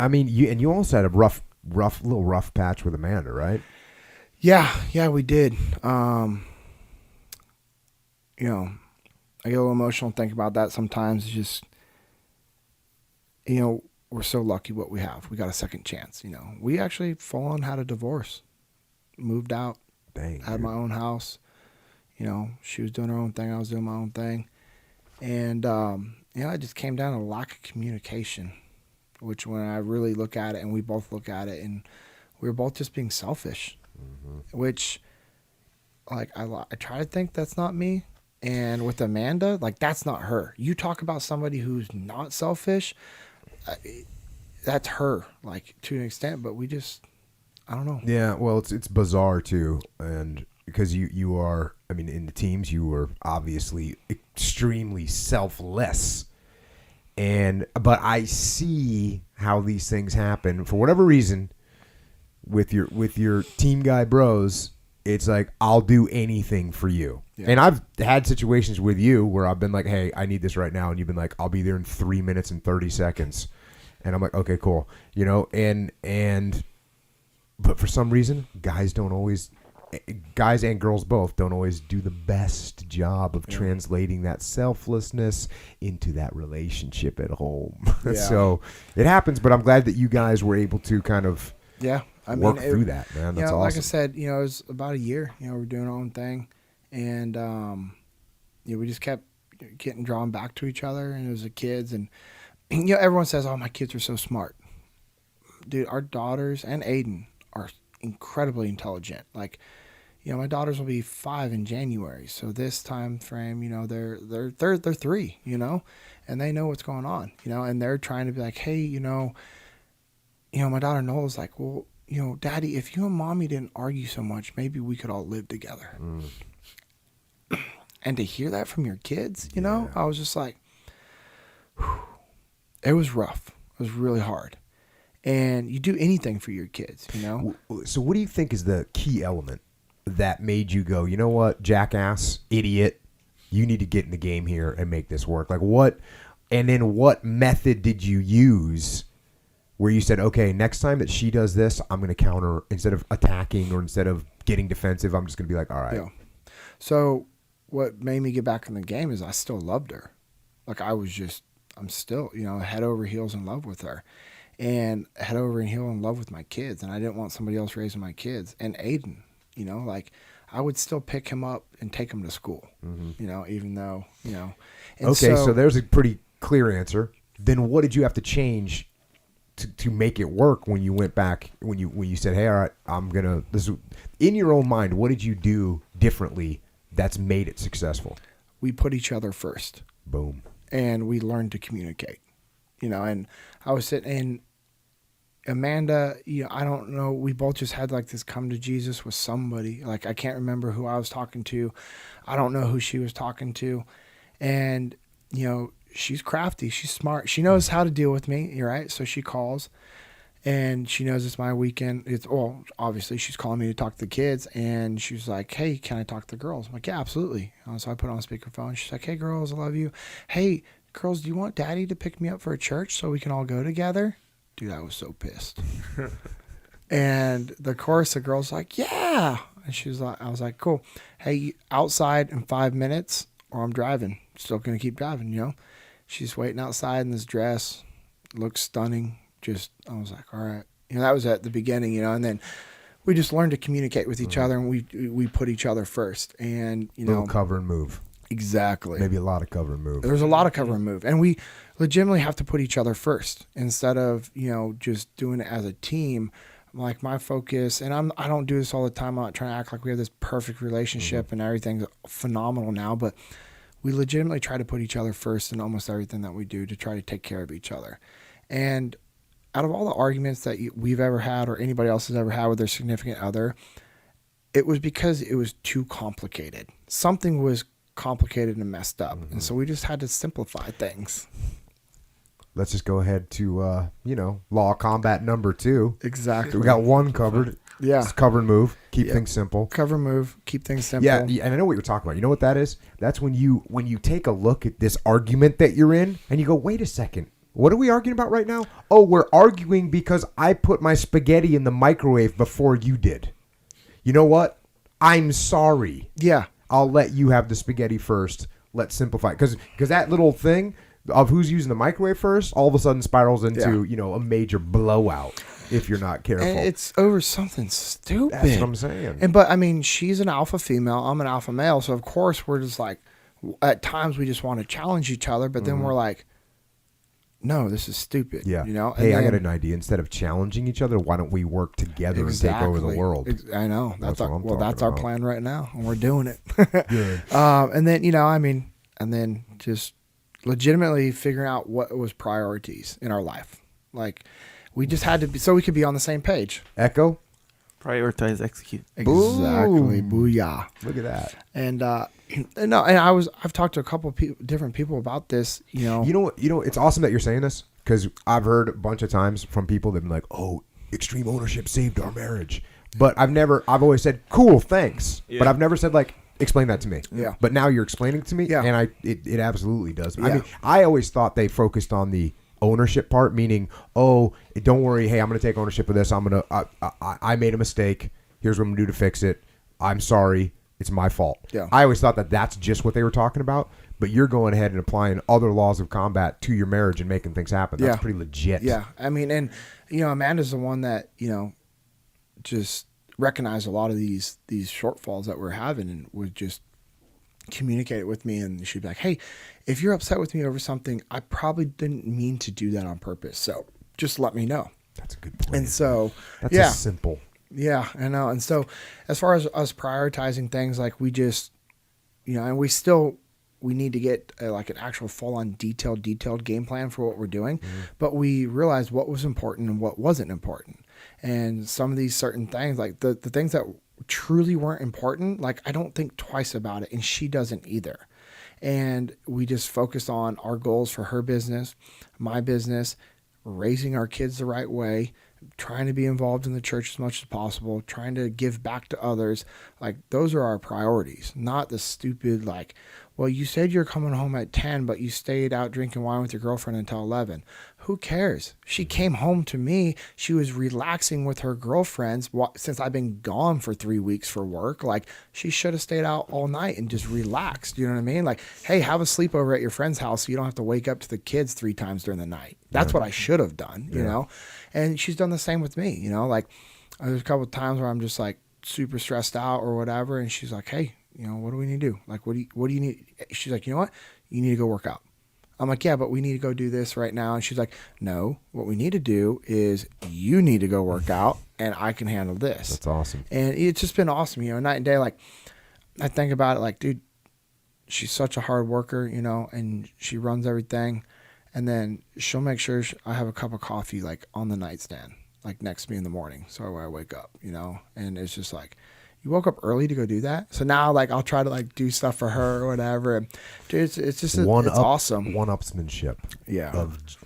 I mean, you also had a rough patch with Amanda, right? Yeah, we did. I get a little emotional thinking about that sometimes. It's just, we're so lucky what we have. We got a second chance. We actually full on had a divorce, moved out, Dang, had my own house. She was doing her own thing. I was doing my own thing. And, it just came down to lack of communication, which when I really look at it and we both look at it and we were both just being selfish, which like I try to think that's not me. And with Amanda, like that's not her. You talk about somebody who's not selfish, that's her, like to an extent, but we just, I don't know. Yeah, well, it's bizarre too, and because you are, I mean, in the teams you were obviously extremely selfless, but I see how these things happen for whatever reason. With your team guy bros, it's like I'll do anything for you. Yeah. And I've had situations with you where I've been like, hey, I need this right now. And you've been like, I'll be there in 3 minutes and 30 seconds. And I'm like, okay, cool. But for some reason, guys and girls both don't always do the best job of translating that selflessness into that relationship at home. Yeah. So it happens, but I'm glad that you guys were able to kind of work through that, man. That's awesome. Like I said, it was about a year. We're doing our own thing. And, we just kept getting drawn back to each other. And it was the kids. And, everyone says, oh, my kids are so smart. Dude, our daughters and Aiden are incredibly intelligent. Like, my daughters will be 5 in January. So this time frame, they're 3, and they know what's going on, and they're trying to be like, hey, my daughter Noel's like, well, Daddy, if you and Mommy didn't argue so much, maybe we could all live together. And to hear that from your kids, I was just like, whew. It was rough. It was really hard. And you do anything for your kids, So what do you think is the key element that made you go, you know what, jackass, idiot, you need to get in the game here and make this work? Like what method did you use where you said, okay, next time that she does this, I'm going to counter instead of attacking or instead of getting defensive. I'm just going to be like, all right. Yeah. So what made me get back in the game is I still loved her. Like I'm still, head over heels in love with her and head over and heel in love with my kids. And I didn't want somebody else raising my kids. And Aiden, like I would still pick him up and take him to school, even though, And okay. So there's a pretty clear answer. Then what did you have to change to make it work when you went back, when you said, hey, all right, in your own mind, what did you do differently that's made it successful? We put each other first. Boom. And we learned to communicate, and I was sitting in Amanda, I don't know. We both just had like this come to Jesus with somebody. Like, I can't remember who I was talking to. I don't know who she was talking to. And, she's crafty. She's smart. She knows how to deal with me. Right. So she calls and she knows it's my weekend. Obviously she's calling me to talk to the kids, and she was like, hey, can I talk to the girls? I'm like, yeah, absolutely. So I put on speakerphone. She's like, hey girls, I love you. Hey girls, do you want Daddy to pick me up for a church so we can all go together? Dude, I was so pissed. And the chorus, the girl's like, yeah. And she was like, I was like, cool. Hey, outside in 5 minutes or I'm driving. Still going to keep driving, She's waiting outside in this dress. Looks stunning. I was like, all right. That was at the beginning, and then we just learned to communicate with each other, and we put each other first. And, little cover and move. Exactly. Maybe a lot of cover and move. There's a lot of cover and move. And we legitimately have to put each other first instead of, just doing it as a team. Like my focus, and I don't do this all the time. I'm not trying to act like we have this perfect relationship and everything's phenomenal now, but we legitimately try to put each other first in almost everything that we do to try to take care of each other. And out of all the arguments that we've ever had or anybody else has ever had with their significant other, it was because it was too complicated. Something was complicated and messed up. And so we just had to simplify things. Let's just go ahead to, law of combat number 2. Exactly. So we got 1 covered. Yeah. It's cover and move. Keep things simple. Cover and move. Keep things simple. Yeah. And I know what you're talking about. You know what that is? That's when you take a look at this argument that you're in and you go, wait a second. What are we arguing about right now? Oh, we're arguing because I put my spaghetti in the microwave before you did. You know what? I'm sorry. Yeah. I'll let you have the spaghetti first. Let's simplify. Because that little thing of who's using the microwave first all of a sudden spirals into, a major blowout if you're not careful. And it's over something stupid. That's what I'm saying. But I mean, she's an alpha female. I'm an alpha male. So, of course, we're just like, at times we just want to challenge each other. But then we're like, no, this is stupid. Yeah. And hey, I got an idea. Instead of challenging each other, why don't we work together and take over the world? I know. That's our plan right now, and we're doing it. Good. And then, and then just legitimately figuring out what was priorities in our life. Like, we just had to be, so we could be on the same page. Echo? Prioritize, execute. Exactly. Booyah. Look at that. And I've talked to a couple of different people about this, You know, it's awesome that you're saying this, because I've heard a bunch of times from people that have been like, oh, extreme ownership saved our marriage. But I've always said, cool, thanks. Yeah. But I've never said, like, explain that to me. Yeah. But now you're explaining it to me, and it absolutely does. Yeah. I mean, I always thought they focused on the ownership part, meaning, oh, don't worry, hey, I'm going to take ownership of this. I made a mistake. Here's what I'm going to do to fix it. I'm sorry. It's my fault. Yeah. I always thought that that's just what they were talking about, but you're going ahead and applying other laws of combat to your marriage and making things happen. That's pretty legit. Yeah. I mean, and, Amanda's the one that, just recognized a lot of these shortfalls that we're having and would just communicate it with me, and she'd be like, hey, if you're upset with me over something, I probably didn't mean to do that on purpose, so just let me know. That's a good point. And so that's simple. Yeah, I know. And so as far as us prioritizing things, like, we just, and we need to get like an actual full-on detailed game plan for what we're doing, but we realized what was important and what wasn't important. And some of these certain things, like the things that truly weren't important, like, I don't think twice about it, and she doesn't either. And we just focused on our goals for her business, my business, raising our kids the right way, trying to be involved in the church as much as possible, trying to give back to others. Like, those are our priorities, not the stupid, like, well, you said you're coming home at 10, but you stayed out drinking wine with your girlfriend until 11. Who cares? She came home to me. She was relaxing with her girlfriends since I've been gone for 3 weeks for work. Like, she should have stayed out all night and just relaxed. You know what I mean? Like, hey, have a sleepover at your friend's house so you don't have to wake up to the kids 3 times during the night. That's what I should have done, you know? And she's done the same with me, like, there's a couple of times where I'm just like super stressed out or whatever. And she's like, hey, what do we need to do? Like, what do you need? She's like, you know what? You need to go work out. I'm like, yeah, but we need to go do this right now. And she's like, no, what we need to do is you need to go work out and I can handle this. That's awesome. And it's just been awesome, night and day. Like, I think about it like, dude, she's such a hard worker, and she runs everything. And then she'll make sure I have a cup of coffee, like, on the nightstand, like, next to me in the morning. So when I wake up, and it's just like, you woke up early to go do that. So now, like, I'll try to, like, do stuff for her or whatever. And dude, it's just, it's awesome. One-upsmanship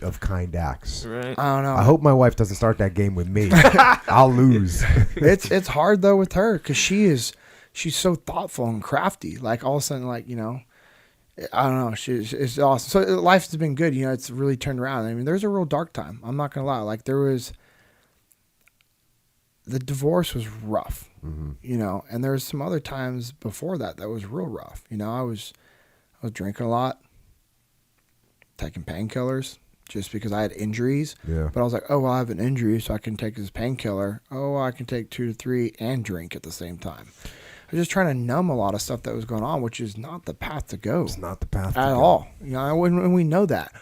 of kind acts. Right. I don't know. I hope my wife doesn't start that game with me. I'll lose. It's hard though with her, because she's so thoughtful and crafty. Like, all of a sudden, like, I don't know. It's awesome. So life has been good. It's really turned around. I mean, there's a real dark time. I'm not going to lie. Like, the divorce was rough, and there was some other times before that was real rough. I was drinking a lot, taking painkillers just because I had injuries. Yeah. But I was like, oh, well, I have an injury, so I can take this painkiller. Oh, well, I can take 2 to 3 and drink at the same time. I was just trying to numb a lot of stuff that was going on, which is not the path to go. It's not the path at all. And we know that.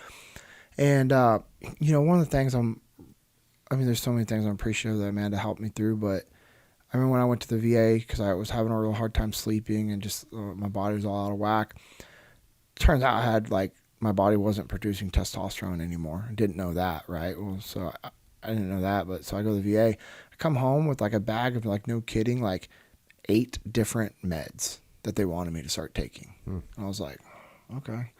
And, one of the things there's so many things I'm appreciative that Amanda helped me through, but I remember when I went to the VA, because I was having a real hard time sleeping and just my body was all out of whack. Turns out I had, like, my body wasn't producing testosterone anymore. I didn't know that, right? Well, so I didn't know that, but so I go to the VA. I come home with, like, a bag of, like, no kidding, like, 8 different meds that they wanted me to start taking. And I was like, okay.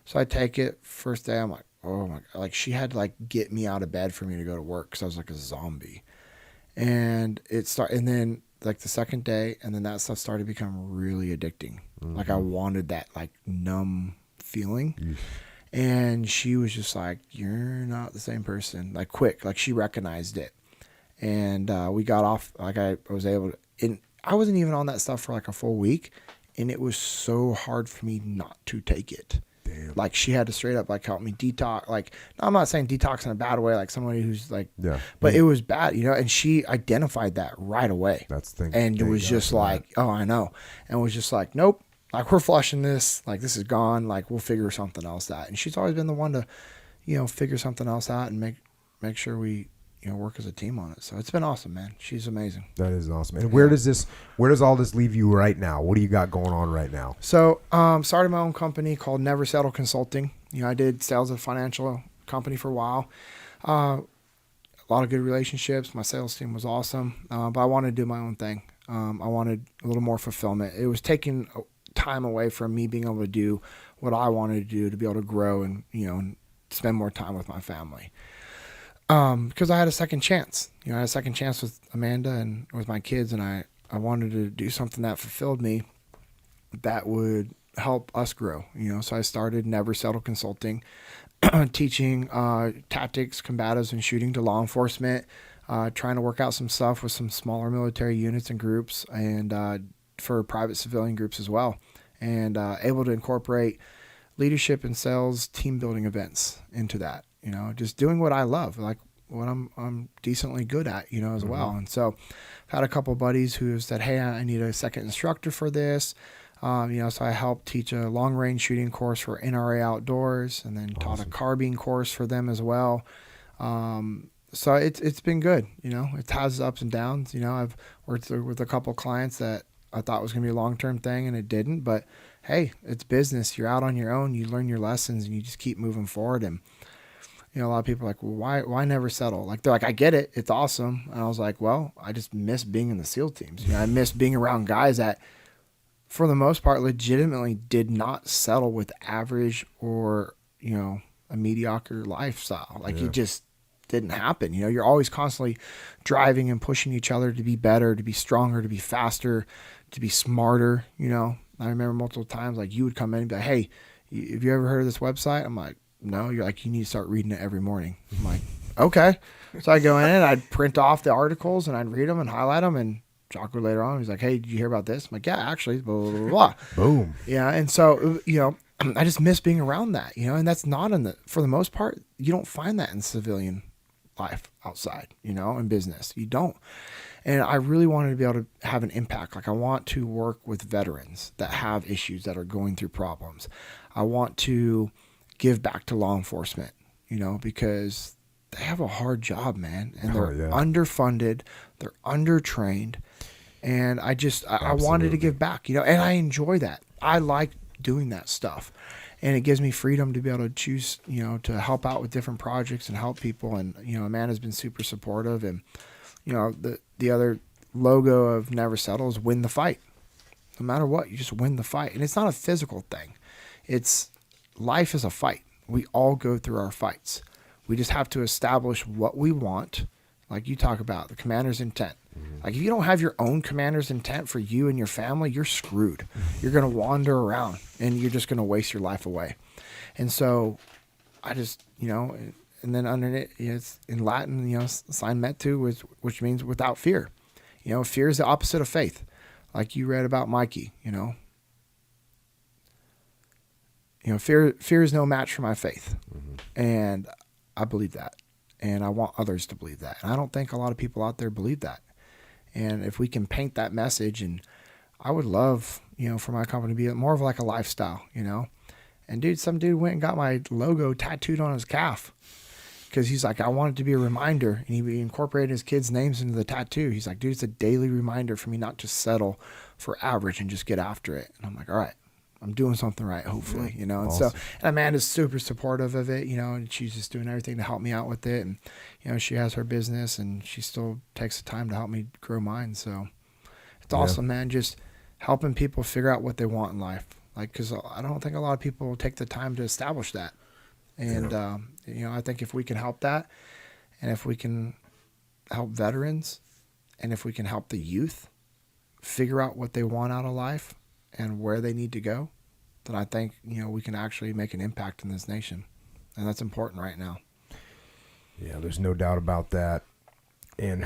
So I take it. First day, I'm like, oh my God. Like, she had to, like, get me out of bed for me to go to work because I was like a zombie. And and then, like, the second day, and then that stuff started to become really addicting. Like, I wanted that, like, numb feeling. And she was just like, you're not the same person. Like quick, like she recognized it. And we got off, like I was able to, and I wasn't even on that stuff for like a full week. And it was so hard for me not to take it. Damn. Like she had to straight up like help me detox. Like, no, I'm not saying detox in a bad way, like somebody who's like, but it was bad, you know, and she identified that right away. That's the thing. And it was just like, oh, I know. And was just like, nope, like we're flushing this, like this is gone. Like we'll figure something else out. And she's always been the one to, you know, figure something else out and make sure we, you know, work as a team on it. So it's been awesome, man. She's amazing. That is awesome. And where does all this leave you right now? What do you got going on right now? So, started my own company called Never Settle Consulting. You know, I did sales at a financial company for a while. A lot of good relationships. My sales team was awesome. But I wanted to do my own thing. I wanted a little more fulfillment. It was taking time away from me being able to do what I wanted to do to be able to grow and, you know, and spend more time with my family. Because I had a second chance. You know, I had a second chance with Amanda and with my kids, and I wanted to do something that fulfilled me that would help us grow. You know, so I started Never Settle Consulting, teaching tactics, combatives, and shooting to law enforcement, trying to work out some stuff with some smaller military units and groups, and for private civilian groups as well, and able to incorporate leadership and sales team building events into that. You know, just doing what I love, like what I'm decently good at, you know, as well. And so I've had a couple of buddies who have said, hey, I need a second instructor for this. You know, so I helped teach a long range shooting course for NRA Outdoors, and then taught a carbine course for them as well. So it's been good. You know, it has ups and downs. You know, I've worked with a couple of clients that I thought was going to be a long-term thing, and it didn't. But hey, it's business. You're out on your own. You learn your lessons, and you just keep moving forward. And you know, a lot of people are like, well, why never settle? Like, they're like, I get it. It's awesome. And I was like, well, I just miss being in the SEAL teams. You know, I miss being around guys that, for the most part, legitimately did not settle with average or, you know, a mediocre lifestyle. Like, it just didn't happen. You know, you're always constantly driving and pushing each other to be better, to be stronger, to be faster, to be smarter. You know, I remember multiple times, like, you would come in and be like, hey, have you ever heard of this website? I'm like, no. You're like, you need to start reading it every morning. I'm like, okay. So I go in and I'd print off the articles and I'd read them and highlight them. And Jocko later on, he's like, hey, did you hear about this? I'm like, yeah, actually, blah, blah, blah, blah. Boom. Yeah. And so, you know, I just miss being around that, you know, and that's not for the most part, you don't find that in civilian life outside, you know, in business. You don't. And I really wanted to be able to have an impact. Like, I want to work with veterans that have issues, that are going through problems. I want to give back to law enforcement, you know, because they have a hard job, man. And they're underfunded, they're undertrained. And I wanted to give back, you know, and I enjoy that. I like doing that stuff. And it gives me freedom to be able to choose, you know, to help out with different projects and help people. And, you know, Amanda's been super supportive. And, you know, the other logo of Never Settle is win the fight. No matter what, you just win the fight. And it's not a physical thing. Life is a fight. We all go through our fights. We just have to establish what we want. Like you talk about, the commander's intent. Like, if you don't have your own commander's intent for you and your family, you're screwed. You're going to wander around and you're just going to waste your life away. And so I just, you know, and then underneath, it's in Latin, you know, sign metu, which means without fear. You know, fear is the opposite of faith. Like you read about Mikey, you know. You know, fear is no match for my faith. And I believe that. And I want others to believe that. And I don't think a lot of people out there believe that. And if we can paint that message, and I would love, you know, for my company to be more of like a lifestyle, you know. And dude, some dude went and got my logo tattooed on his calf because he's like, I want it to be a reminder. And he incorporated his kids' names into the tattoo. He's like, dude, it's a daily reminder for me not to settle for average and just get after it. And I'm like, all right, I'm doing something right, hopefully, you know. And awesome. So, and Amanda's super supportive of it, you know, and she's just doing everything to help me out with it. And, you know, she has her business and she still takes the time to help me grow mine. So it's awesome, man. Just helping people figure out what they want in life. Like, cause I don't think a lot of people take the time to establish that. And, you know, I think if we can help that, and if we can help veterans, and if we can help the youth figure out what they want out of life and where they need to go, then I think, we can actually make an impact in this nation. And that's important right now. Yeah, there's no doubt about that. And